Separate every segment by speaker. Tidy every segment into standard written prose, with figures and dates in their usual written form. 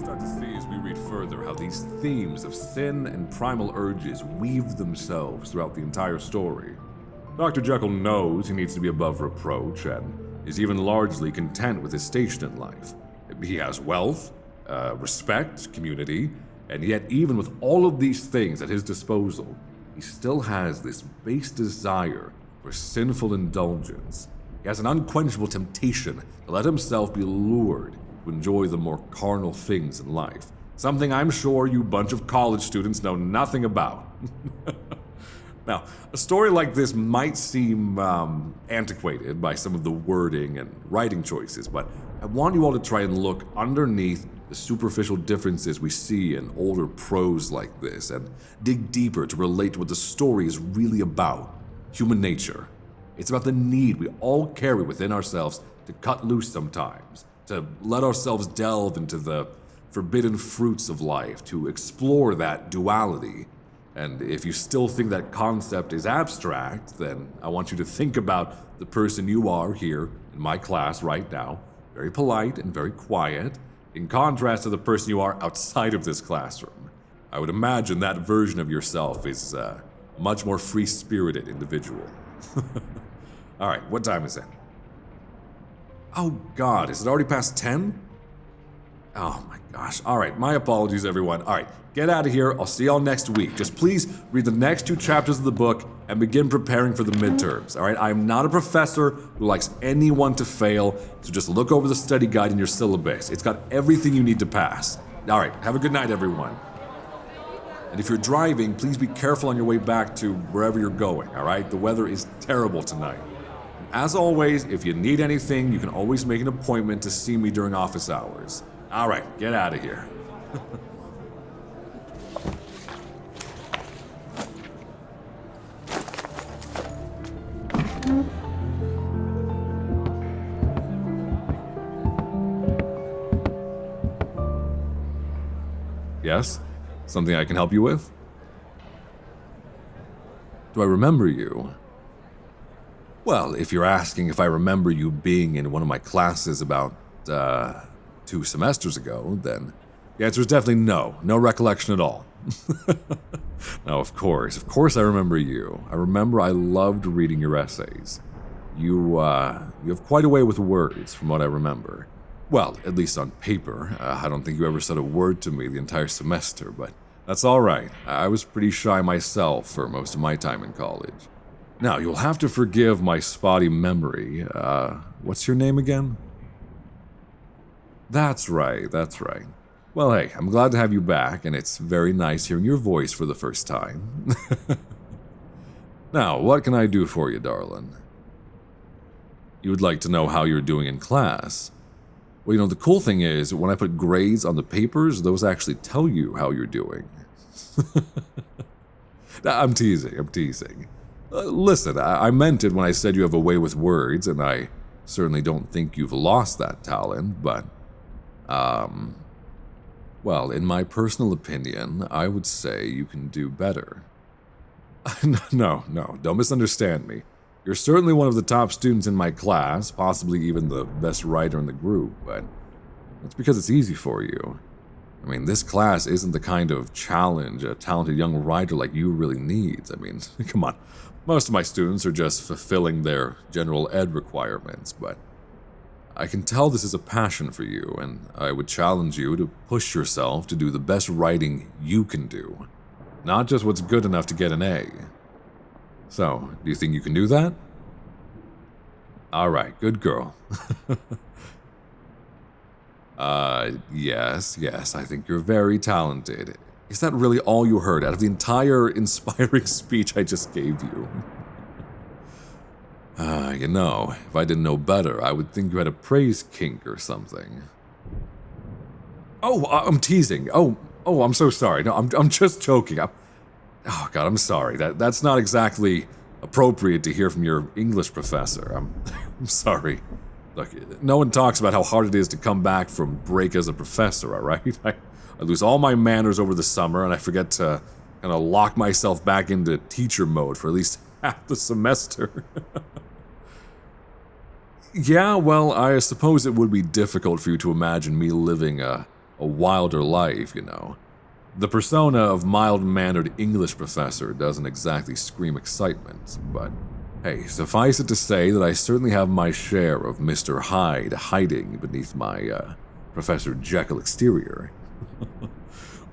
Speaker 1: start to see as we read further how these themes of sin and primal urges weave themselves throughout the entire story. Dr. Jekyll knows he needs to be above reproach and is even largely content with his station in life. He has wealth, respect, community, and yet even with all of these things at his disposal, he still has this base desire for sinful indulgence. He has an unquenchable temptation to let himself be lured to enjoy the more carnal things in life. Something I'm sure you bunch of college students know nothing about. Now, a story like this might seem antiquated by some of the wording and writing choices, but I want you all to try and look underneath the superficial differences we see in older prose like this and dig deeper to relate to what the story is really about: human nature. It's about the need we all carry within ourselves to cut loose sometimes, to let ourselves delve into the forbidden fruits of life, to explore that duality. And if you still think that concept is abstract, then I want you to think about the person you are here in my class right now, very polite and very quiet, in contrast to the person you are outside of this classroom. I would imagine that version of yourself is a much more free-spirited individual. All right, what time is it? Oh God, is it already past 10? Oh my gosh. All right, my apologies, everyone. All right, get out of here. I'll see y'all next week. Just please read the next 2 chapters of the book and begin preparing for the midterms. All right, I am not a professor who likes anyone to fail, so just look over the study guide in your syllabus. It's got everything you need to pass. All right, have a good night, everyone. And if you're driving, please be careful on your way back to wherever you're going, all right? The weather is terrible tonight. As always, if you need anything, you can always make an appointment to see me during office hours. All right, get out of here. Yes? Something I can help you with? Do I remember you? Well, if you're asking if I remember you being in one of my classes about, 2 semesters ago, then the answer is definitely no. No recollection at all. No, of course I remember you. I remember I loved reading your essays. You have quite a way with words, from what I remember. Well, at least on paper. I don't think you ever said a word to me the entire semester, but that's all right. I was pretty shy myself for most of my time in college. Now, you'll have to forgive my spotty memory. What's your name again? That's right. Well, hey, I'm glad to have you back, and it's very nice hearing your voice for the first time. Now, what can I do for you, darling? You would like to know how you're doing in class? Well, you know, the cool thing is, when I put grades on the papers, those actually tell you how you're doing. I'm teasing. Listen, I meant it when I said you have a way with words, and I certainly don't think you've lost that talent, but, well, in my personal opinion, I would say you can do better. No, don't misunderstand me. You're certainly one of the top students in my class, possibly even the best writer in the group, but that's because it's easy for you. I mean, this class isn't the kind of challenge a talented young writer like you really needs. I mean, come on. Most of my students are just fulfilling their general ed requirements, but I can tell this is a passion for you, and I would challenge you to push yourself to do the best writing you can do, not just what's good enough to get an A. So, do you think you can do that? All right, good girl. Yes, I think you're very talented. Is that really all you heard out of the entire inspiring speech I just gave you? You know, if I didn't know better, I would think you had a praise kink or something. Oh, I'm teasing. Oh, I'm so sorry. No, I'm just joking. Oh God, I'm sorry. That's not exactly appropriate to hear from your English professor. I'm sorry. Look, no one talks about how hard it is to come back from break as a professor, all right? I lose all my manners over the summer, and I forget to kind of lock myself back into teacher mode for at least half the semester. Yeah, well, I suppose it would be difficult for you to imagine me living a a wilder life, you know. The persona of mild-mannered English professor doesn't exactly scream excitement, but hey, suffice it to say that I certainly have my share of Mr. Hyde hiding beneath my, Professor Jekyll exterior.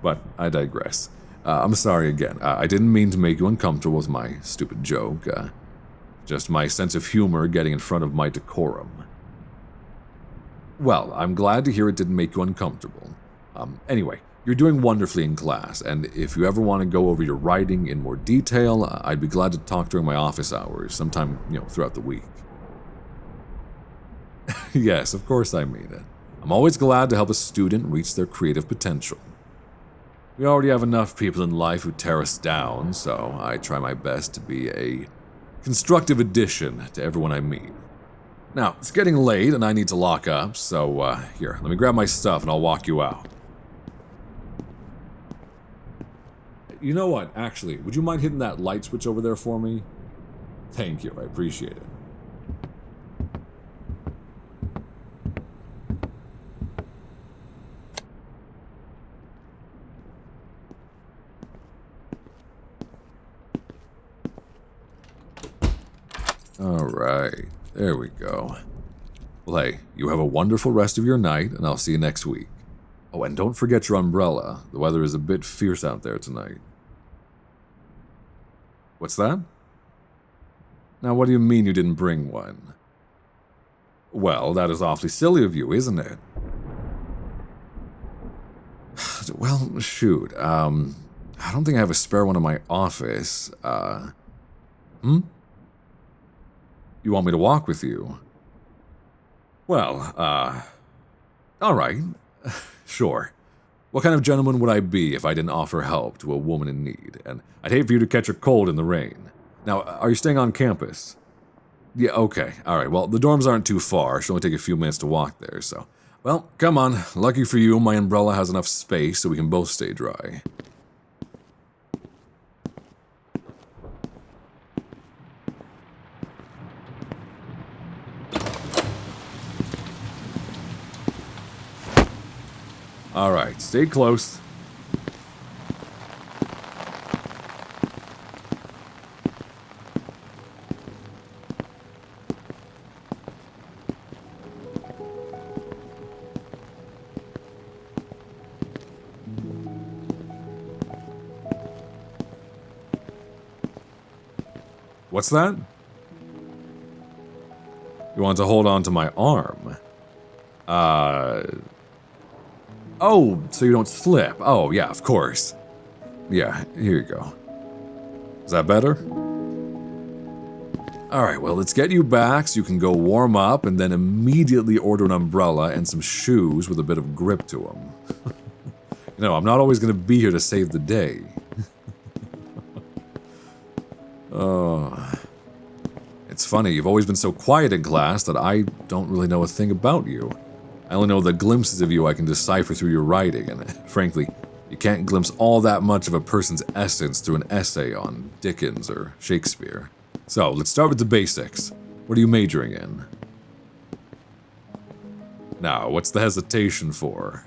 Speaker 1: But I digress. I'm sorry again. I didn't mean to make you uncomfortable with my stupid joke. Just my sense of humor getting in front of my decorum. Well, I'm glad to hear it didn't make you uncomfortable. Anyway, you're doing wonderfully in class, and if you ever want to go over your writing in more detail, I'd be glad to talk during my office hours, sometime, throughout the week. Yes, of course I mean it. I'm always glad to help a student reach their creative potential. We already have enough people in life who tear us down, so I try my best to be a constructive addition to everyone I meet. Now, it's getting late and I need to lock up, so here, let me grab my stuff and I'll walk you out. You know what, actually, would you mind hitting that light switch over there for me? Thank you, I appreciate it. Alright, there we go. Well, hey, you have a wonderful rest of your night, and I'll see you next week. Oh, and don't forget your umbrella. The weather is a bit fierce out there tonight. What's that? Now, what do you mean you didn't bring one? Well, that is awfully silly of you, isn't it? Well, shoot, I don't think I have a spare one in my office. You want me to walk with you? Well, alright. Sure. What kind of gentleman would I be if I didn't offer help to a woman in need? And I'd hate for you to catch a cold in the rain. Now, are you staying on campus? Yeah, okay. Alright, well, the dorms aren't too far. It should only take a few minutes to walk there, so... Well, come on. Lucky for you, my umbrella has enough space so we can both stay dry. Alright, stay close. What's that? You want to hold on to my arm? Oh, so you don't slip. Oh, yeah, of course. Yeah, here you go. Is that better? Alright, well, let's get you back so you can go warm up and then immediately order an umbrella and some shoes with a bit of grip to them. I'm not always going to be here to save the day. Oh. It's funny, you've always been so quiet in class that I don't really know a thing about you. I only know the glimpses of you I can decipher through your writing, and frankly, you can't glimpse all that much of a person's essence through an essay on Dickens or Shakespeare. So, let's start with the basics. What are you majoring in? Now, what's the hesitation for?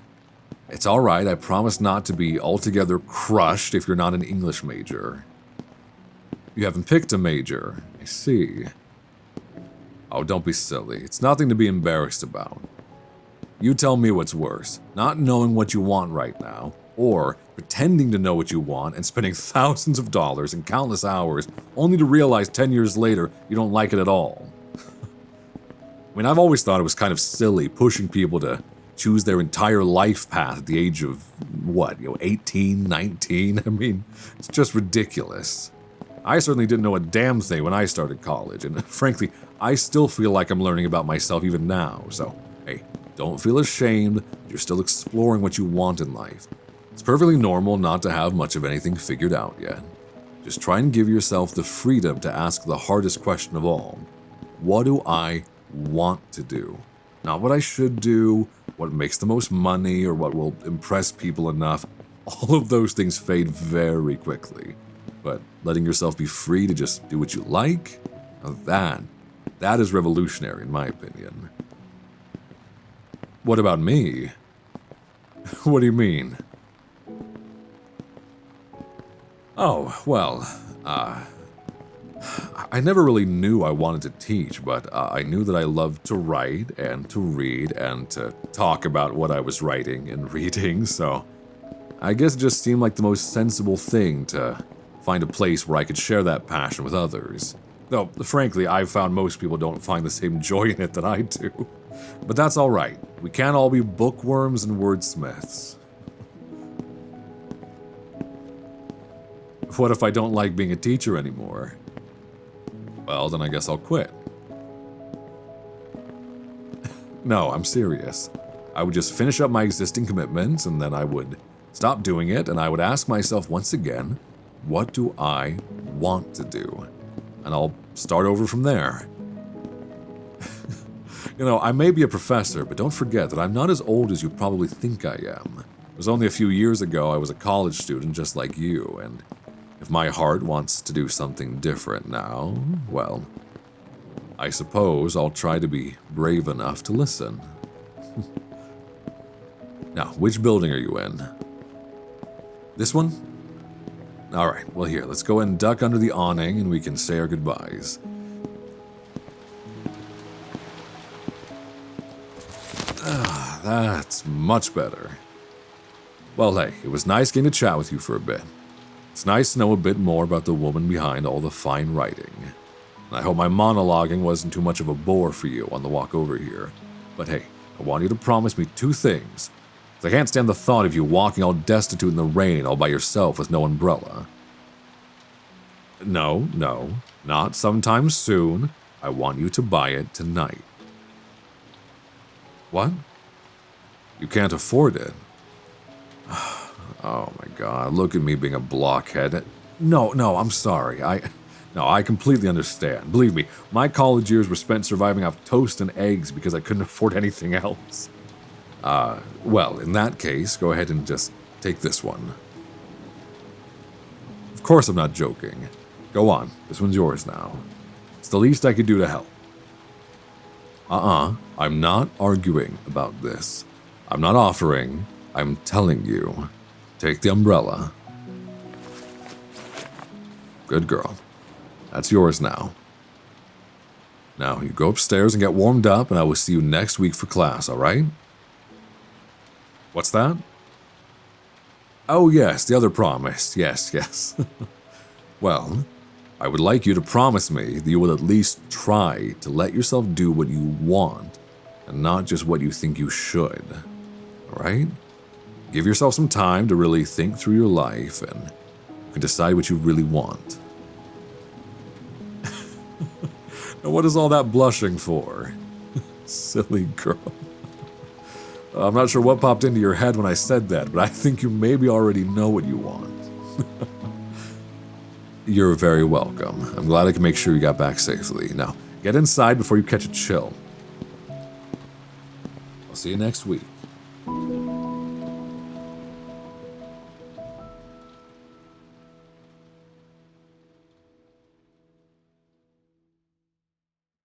Speaker 1: It's alright, I promise not to be altogether crushed if you're not an English major. You haven't picked a major, I see. Oh, don't be silly. It's nothing to be embarrassed about. You tell me what's worse, not knowing what you want right now, or pretending to know what you want and spending thousands of dollars and countless hours only to realize 10 years later you don't like it at all. I mean, I've always thought it was kind of silly pushing people to choose their entire life path at the age of, 18, 19? I mean, it's just ridiculous. I certainly didn't know a damn thing when I started college, and frankly, I still feel like I'm learning about myself even now, so, hey, don't feel ashamed. You're still exploring what you want in life. It's perfectly normal not to have much of anything figured out yet. Just try and give yourself the freedom to ask the hardest question of all. What do I want to do? Not what I should do, what makes the most money, or what will impress people enough. All of those things fade very quickly. But letting yourself be free to just do what you like, now that is revolutionary in my opinion. What about me? What do you mean? Oh, well, I never really knew I wanted to teach, but I knew that I loved to write and to read and to talk about what I was writing and reading, so I guess it just seemed like the most sensible thing to find a place where I could share that passion with others. Though, frankly, I've found most people don't find the same joy in it that I do. But that's alright. We can't all be bookworms and wordsmiths. What if I don't like being a teacher anymore? Well, then I guess I'll quit. No, I'm serious. I would just finish up my existing commitments, and then I would stop doing it, and I would ask myself once again, what do I want to do? And I'll start over from there. You know, I may be a professor, but don't forget that I'm not as old as you probably think I am. It was only a few years ago I was a college student just like you, and if my heart wants to do something different now, well, I suppose I'll try to be brave enough to listen. Now, which building are you in? This one? Alright, well here, let's go and duck under the awning and we can say our goodbyes. Ah, that's much better. Well, hey, it was nice getting to chat with you for a bit. It's nice to know a bit more about the woman behind all the fine writing. And I hope my monologuing wasn't too much of a bore for you on the walk over here. But hey, I want you to promise me two things. I can't stand the thought of you walking all destitute in the rain all by yourself with no umbrella. No, not sometime soon. I want you to buy it tonight. What? You can't afford it? Oh my god, look at me being a blockhead. No, I'm sorry. I completely understand. Believe me, my college years were spent surviving off toast and eggs because I couldn't afford anything else. Well, in that case, go ahead and just take this one. Of course I'm not joking. Go on, this one's yours now. It's the least I could do to help. I'm not arguing about this. I'm not offering, I'm telling you. Take the umbrella. Good girl. That's yours now. Now, you go upstairs and get warmed up, and I will see you next week for class, alright? What's that? Oh yes, the other promise. Yes. Well, I would like you to promise me that you will at least try to let yourself do what you want, and not just what you think you should. Alright? Give yourself some time to really think through your life, and you can decide what you really want. Now what is all that blushing for? Silly girl. I'm not sure what popped into your head when I said that, but I think you maybe already know what you want. You're very welcome. I'm glad I can make sure you got back safely. Now, get inside before you catch a chill. I'll see you next week.